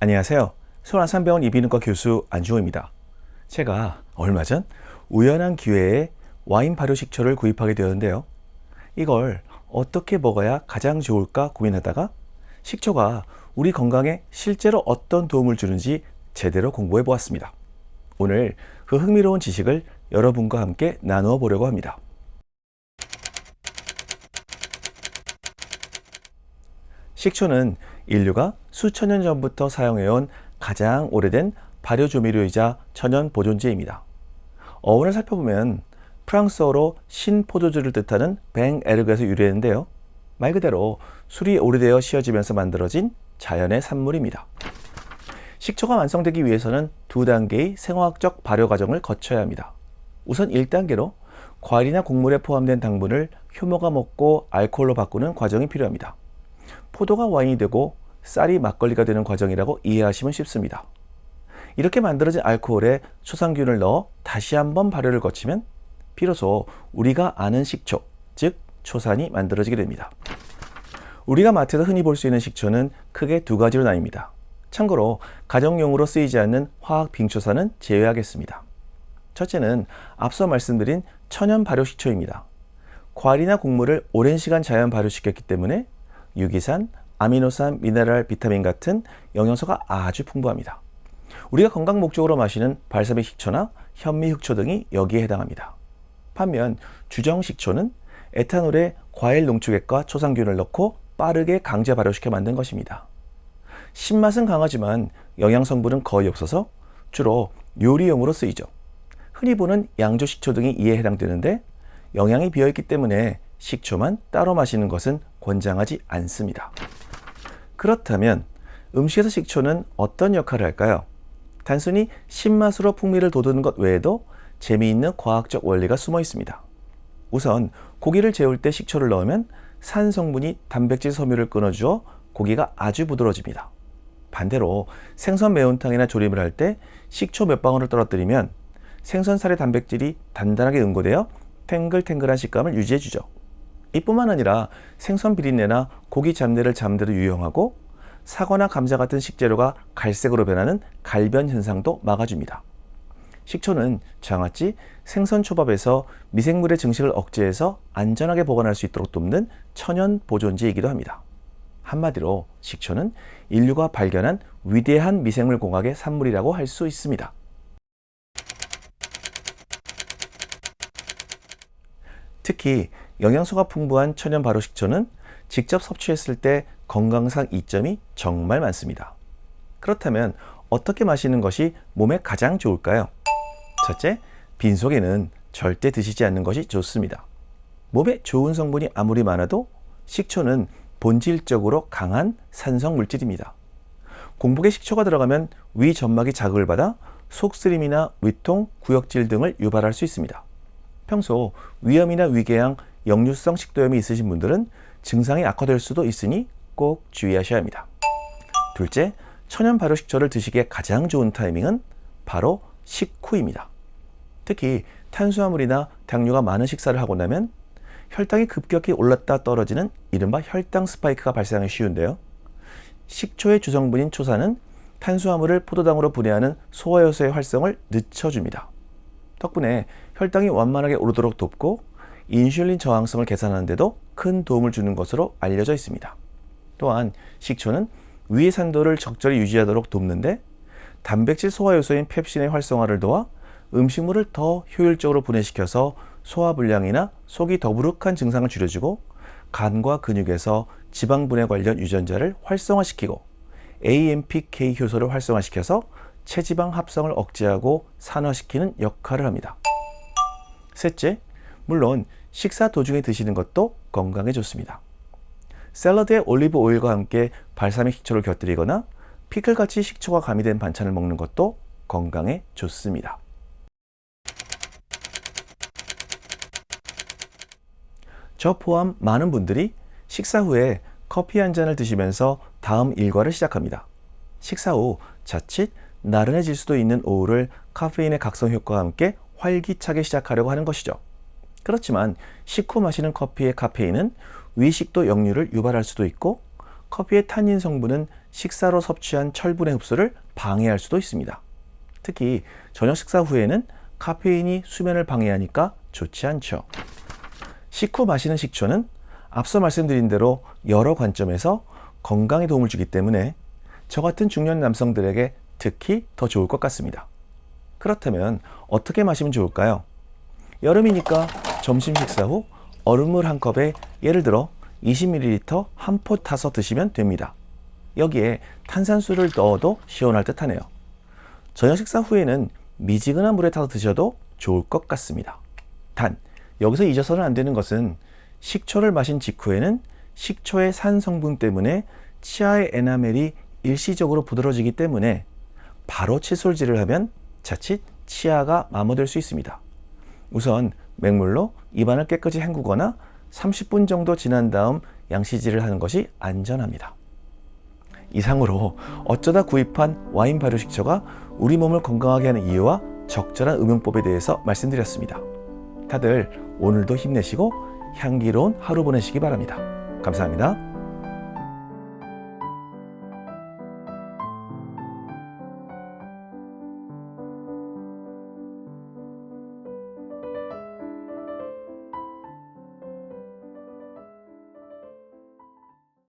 안녕하세요. 서울안산병원 이비인후과 교수 안주호입니다. 제가 얼마 전 우연한 기회에 와인 발효 식초를 구입하게 되었는데요. 이걸 어떻게 먹어야 가장 좋을까 고민하다가 식초가 우리 건강에 실제로 어떤 도움을 주는지 제대로 공부해 보았습니다. 오늘 그 흥미로운 지식을 여러분과 함께 나누어 보려고 합니다. 식초는 인류가 수천 년 전부터 사용해온 가장 오래된 발효 조미료이자 천연 보존제입니다. 어원을 살펴보면 프랑스어로 신포도주를 뜻하는 뱅에르그에서 유래했는데요. 말 그대로 술이 오래되어 씌어지면서 만들어진 자연의 산물입니다. 식초가 완성되기 위해서는 두 단계의 생화학적 발효 과정을 거쳐야 합니다. 우선 1단계로 과일이나 곡물에 포함된 당분을 효모가 먹고 알코올로 바꾸는 과정이 필요합니다. 포도가 와인이 되고 쌀이 막걸리가 되는 과정이라고 이해하시면 쉽습니다. 이렇게 만들어진 알코올에 초산균을 넣어 다시 한번 발효를 거치면 비로소 우리가 아는 식초, 즉 초산이 만들어지게 됩니다. 우리가 마트에서 흔히 볼 수 있는 식초는 크게 두 가지로 나뉩니다. 참고로 가정용으로 쓰이지 않는 화학 빙초산은 제외하겠습니다. 첫째는 앞서 말씀드린 천연 발효 식초입니다. 과일이나 곡물을 오랜 시간 자연 발효시켰기 때문에 유기산, 아미노산, 미네랄, 비타민 같은 영양소가 아주 풍부합니다. 우리가 건강 목적으로 마시는 발사믹 식초나 현미 흑초 등이 여기에 해당합니다. 반면 주정 식초는 에탄올에 과일 농축액과 초산균을 넣고 빠르게 강제 발효시켜 만든 것입니다. 신맛은 강하지만 영양 성분은 거의 없어서 주로 요리용으로 쓰이죠. 흔히 보는 양조 식초 등이 이에 해당되는데 영양이 비어있기 때문에 식초만 따로 마시는 것은 권장하지 않습니다. 그렇다면 음식에서 식초는 어떤 역할을 할까요? 단순히 신맛으로 풍미를 돋우는 것 외에도 재미있는 과학적 원리가 숨어 있습니다. 우선 고기를 재울 때 식초를 넣으면 산 성분이 단백질 섬유를 끊어주어 고기가 아주 부드러워집니다. 반대로 생선 매운탕이나 조림을 할 때 식초 몇 방울을 떨어뜨리면 생선살의 단백질이 단단하게 응고되어 탱글탱글한 식감을 유지해주죠. 이뿐만 아니라 생선 비린내나 고기 잡내를 잠재로 유용하고 사과나 감자 같은 식재료가 갈색으로 변하는 갈변 현상도 막아줍니다. 식초는 장아찌, 생선 초밥에서 미생물의 증식을 억제해서 안전하게 보관할 수 있도록 돕는 천연 보존제이기도 합니다. 한마디로 식초는 인류가 발견한 위대한 미생물 공학의 산물이라고 할 수 있습니다. 특히 영양소가 풍부한 천연 발효 식초는 직접 섭취했을 때 건강상 이점이 정말 많습니다. 그렇다면 어떻게 마시는 것이 몸에 가장 좋을까요? 첫째, 빈속에는 절대 드시지 않는 것이 좋습니다. 몸에 좋은 성분이 아무리 많아도 식초는 본질적으로 강한 산성 물질입니다. 공복에 식초가 들어가면 위 점막이 자극을 받아 속쓰림이나 위통, 구역질 등을 유발할 수 있습니다. 평소 위염이나 위궤양, 역류성 식도염이 있으신 분들은 증상이 악화될 수도 있으니 꼭 주의하셔야 합니다. 둘째, 천연 발효 식초를 드시기에 가장 좋은 타이밍은 바로 식후입니다. 특히 탄수화물이나 당류가 많은 식사를 하고 나면 혈당이 급격히 올랐다 떨어지는 이른바 혈당 스파이크가 발생하기 쉬운데요. 식초의 주성분인 초산은 탄수화물을 포도당으로 분해하는 소화효소의 활성을 늦춰줍니다. 덕분에 혈당이 완만하게 오르도록 돕고 인슐린 저항성을 개선하는 데도 큰 도움을 주는 것으로 알려져 있습니다. 또한 식초는 위의 산도를 적절히 유지하도록 돕는데 단백질 소화효소인 펩신의 활성화를 도와 음식물을 더 효율적으로 분해시켜서 소화불량이나 속이 더부룩한 증상을 줄여주고 간과 근육에서 지방 분해 관련 유전자를 활성화시키고 AMPK 효소를 활성화시켜서 체지방 합성을 억제하고 산화시키는 역할을 합니다. 셋째, 물론 식사 도중에 드시는 것도 건강에 좋습니다. 샐러드에 올리브 오일과 함께 발사믹 식초를 곁들이거나 피클같이 식초가 가미된 반찬을 먹는 것도 건강에 좋습니다. 저 포함 많은 분들이 식사 후에 커피 한 잔을 드시면서 다음 일과를 시작합니다. 식사 후 자칫 나른해질 수도 있는 오후를 카페인의 각성 효과와 함께 활기차게 시작하려고 하는 것이죠. 그렇지만 식후 마시는 커피의 카페인은 위식도 역류를 유발할 수도 있고 커피의 탄닌 성분은 식사로 섭취한 철분의 흡수를 방해할 수도 있습니다. 특히 저녁 식사 후에는 카페인이 수면을 방해하니까 좋지 않죠. 식후 마시는 식초는 앞서 말씀드린 대로 여러 관점에서 건강에 도움을 주기 때문에 저 같은 중년 남성들에게 특히 더 좋을 것 같습니다. 그렇다면 어떻게 마시면 좋을까요? 여름이니까 점심 식사 후 얼음물 한 컵에 예를 들어 20ml 한 포 타서 드시면 됩니다. 여기에 탄산수를 넣어도 시원할 듯 하네요. 저녁 식사 후에는 미지근한 물에 타서 드셔도 좋을 것 같습니다. 단, 여기서 잊어서는 안 되는 것은 식초를 마신 직후에는 식초의 산 성분 때문에 치아의 에나멜이 일시적으로 부드러워지기 때문에 바로 칫솔질을 하면 자칫 치아가 마모될 수 있습니다. 우선 맹물로 입안을 깨끗이 헹구거나 30분 정도 지난 다음 양치질을 하는 것이 안전합니다. 이상으로 어쩌다 구입한 와인 발효식초가 우리 몸을 건강하게 하는 이유와 적절한 음용법에 대해서 말씀드렸습니다. 다들 오늘도 힘내시고 향기로운 하루 보내시기 바랍니다. 감사합니다.